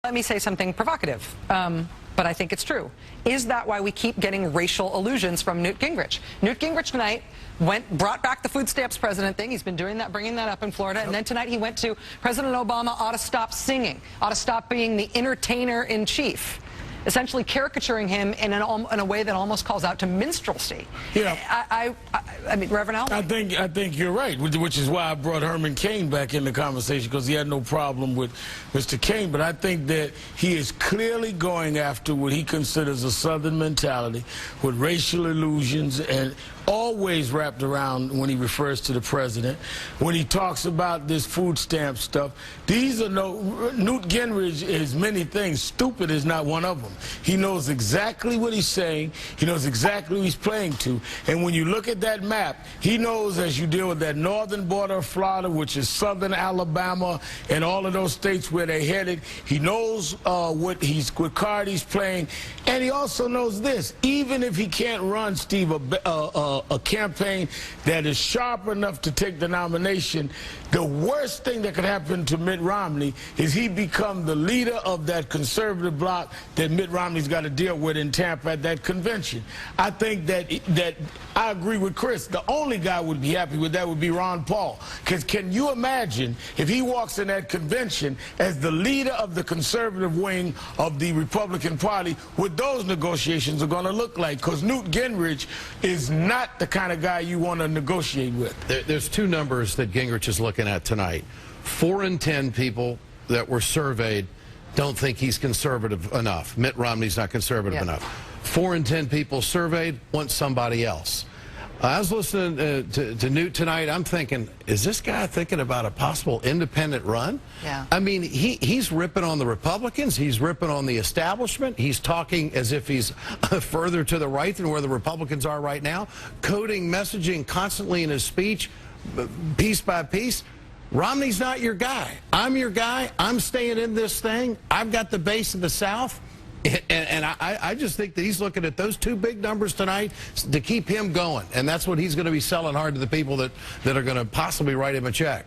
Let me say something provocative, but I think it's true. Is that why we keep getting racial allusions from Newt Gingrich? Newt Gingrich tonight brought back the food stamps president thing. He's been doing that, bringing that up in Florida. And then tonight he went to President Obama ought to stop singing, ought to stop being the entertainer in chief, essentially caricaturing him in a way that almost calls out to minstrelsy. Yeah. I mean, Reverend Al? I think you're right, which is why I brought Herman Cain back in the conversation, because he had no problem with Mr. Cain. But I think that he is clearly going after what he considers a Southern mentality with racial illusions, and always wrapped around when he refers to the president. When he talks about this food stamp stuff, these are Newt Gingrich is many things. Stupid is not one of them. He knows exactly what he's saying. He knows exactly who he's playing to. And when you look at that map, he knows, as you deal with that northern border of Florida, which is southern Alabama, and all of those states where they're headed, he knows what card he's playing. And he also knows this: even if he can't run, Steve, a campaign that is sharp enough to take the nomination, the worst thing that could happen to Mitt Romney is he become the leader of that conservative bloc that Mitt Romney's got to deal with in Tampa at that convention. I think that I agree with Chris. The only guy would be happy with that would be Ron Paul. Because can you imagine if he walks in that convention as the leader of the conservative wing of the Republican Party, what those negotiations are going to look like? Because Newt Gingrich is not the kind of guy you want to negotiate with. There's two numbers that Gingrich is looking at tonight. 4 in 10 people that were surveyed don't think he's conservative enough. Mitt Romney's not conservative enough. 4 in 10 people surveyed want somebody else. I was listening to Newt tonight. I'm thinking, is this guy thinking about a possible independent run? Yeah. I mean, he's ripping on the Republicans. He's ripping on the establishment. He's talking as if he's further to the right than where the Republicans are right now, coding messaging constantly in his speech, piece by piece. Romney's not your guy. I'm your guy. I'm staying in this thing. I've got the base of the South. And I just think that he's looking at those two big numbers tonight to keep him going. And that's what he's going to be selling hard to the people that are going to possibly write him a check.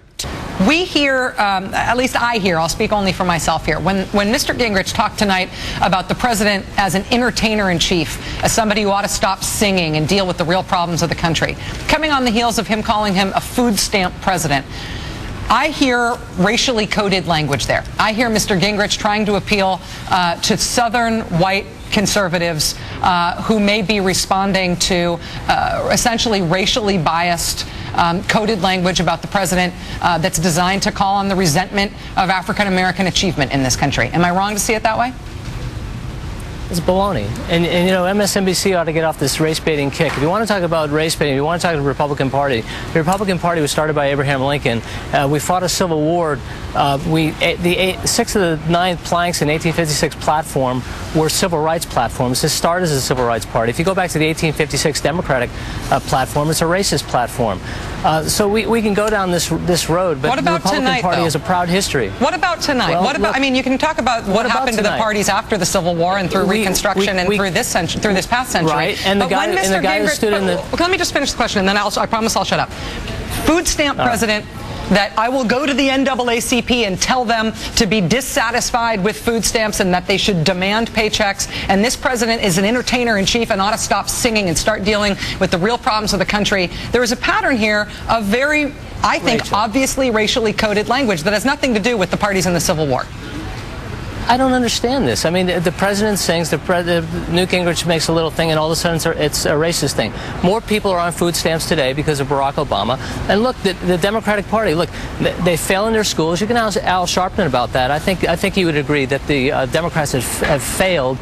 We hear, at least I hear, I'll speak only for myself here, when Mr. Gingrich talked tonight about the president as an entertainer-in-chief, as somebody who ought to stop singing and deal with the real problems of the country, coming on the heels of him calling him a food stamp president, I hear racially coded language there. I hear Mr. Gingrich trying to appeal to Southern white conservatives who may be responding to essentially racially biased coded language about the president that's designed to call on the resentment of African-American achievement in this country. Am I wrong to see it that way? It's baloney. And you know, MSNBC ought to get off this race-baiting kick. If you want to talk about race-baiting, if you want to talk to the Republican Party was started by Abraham Lincoln. We fought a civil war. The 6 of the 9 planks in the 1856 platform were civil rights platforms. This started as a civil rights party. If you go back to the 1856 Democratic platform, it's a racist platform. So we can go down this road, but the Republican Party has a proud history. What about tonight? Well, what about? I mean, you can talk about what happened to the parties after the Civil War and through Reconstruction and through this century, through this past century. Right. And the guy who stood in the. Let me just finish the question, and then I promise I'll shut up. Food stamp president. That I will go to the NAACP and tell them to be dissatisfied with food stamps and that they should demand paychecks. And this president is an entertainer-in-chief and ought to stop singing and start dealing with the real problems of the country. There is a pattern here of very, I think, obviously racially coded language that has nothing to do with the parties in the Civil War. I don't understand this. I mean, the president sings, Newt Gingrich makes a little thing, and all of a sudden it's a racist thing. More people are on food stamps today because of Barack Obama. And look, the Democratic Party, look, they fail in their schools. You can ask Al Sharpton about that. I think he would agree that the Democrats have failed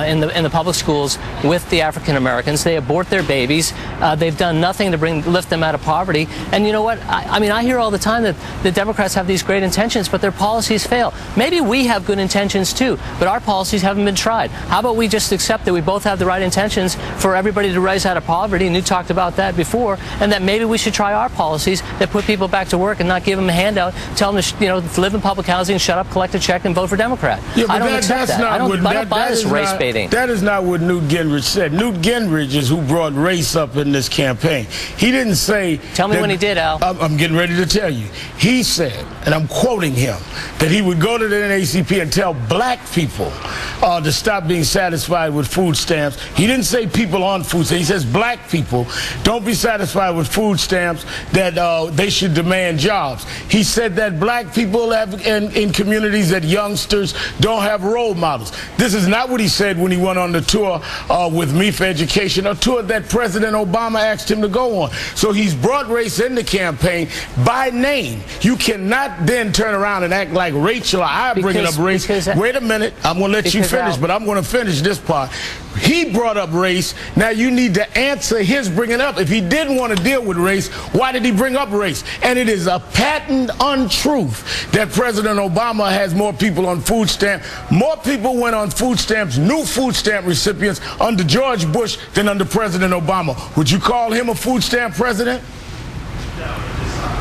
in the public schools with the African Americans. They abort their babies. They've done nothing to lift them out of poverty. And you know what? I mean, I hear all the time that the Democrats have these great intentions, but their policies fail. Maybe we have good intentions too, but our policies haven't been tried. How about we just accept that we both have the right intentions for everybody to rise out of poverty, and you talked about that before, and that maybe we should try our policies that put people back to work and not give them a handout, tell them to live in public housing, shut up, collect a check, and vote for Democrat. Yeah, I don't accept that. I don't buy this race baiting. That is not what Newt Gingrich said. Newt Gingrich is who brought race up in this campaign. He didn't say... Tell me when he did, Al. I'm getting ready to tell you. He said, and I'm quoting him, that he would go to the NAACP and tell black people to stop being satisfied with food stamps. He didn't say people on food stamps. He says black people don't be satisfied with food stamps, that they should demand jobs. He said that black people have in communities that youngsters don't have role models. This is not what he said when he went on the tour with Me for Education, a tour that President Obama asked him to go on. So he's brought race in the campaign by name. You cannot then turn around and act like Rachel or I bringing up race. Wait a minute, I'm going to let you finish, but I'm going to finish this part. He brought up race. Now you need to answer his bringing up. If he didn't want to deal with race, why did he bring up race? And it is a patent untruth that President Obama has more people on food stamps. More people went on food stamps, new food stamp recipients, under George Bush than under President Obama. Would you call him a food stamp president?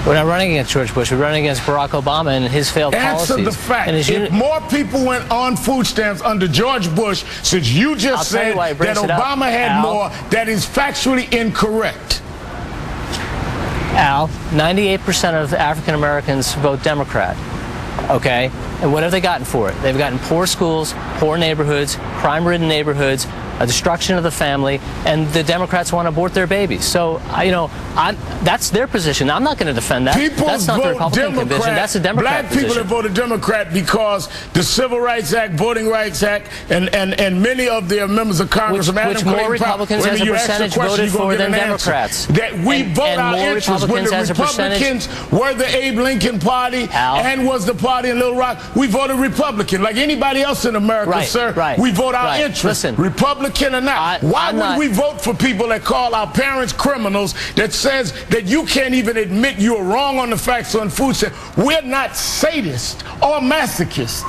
We're not running against George Bush. We're running against Barack Obama and his failed policies. Answer the fact. If more people went on food stamps under George Bush, since you just said that Obama had more, that is factually incorrect. Al, 98% of African Americans vote Democrat. Okay? And what have they gotten for it? They've gotten poor schools, poor neighborhoods, crime-ridden neighborhoods, a destruction of the family, and the Democrats want to abort their babies. So, that's their position. I'm not going to defend that. That's not the Republican conviction. That's the Democrat position. Black people have voted Democrat because the Civil Rights Act, Voting Rights Act, and many of their members of Congress, which more Republicans as a percentage voted for than Democrats. That we vote our interests. When the Republicans were the Abe Lincoln Party and was the party in Little Rock, we voted Republican. Like anybody else in America, sir, we vote our interests. Listen, Republican or not. Why would we vote for people that call our parents criminals, that says that you can't even admit you're wrong on the facts on food stamps? We're not sadists or masochists.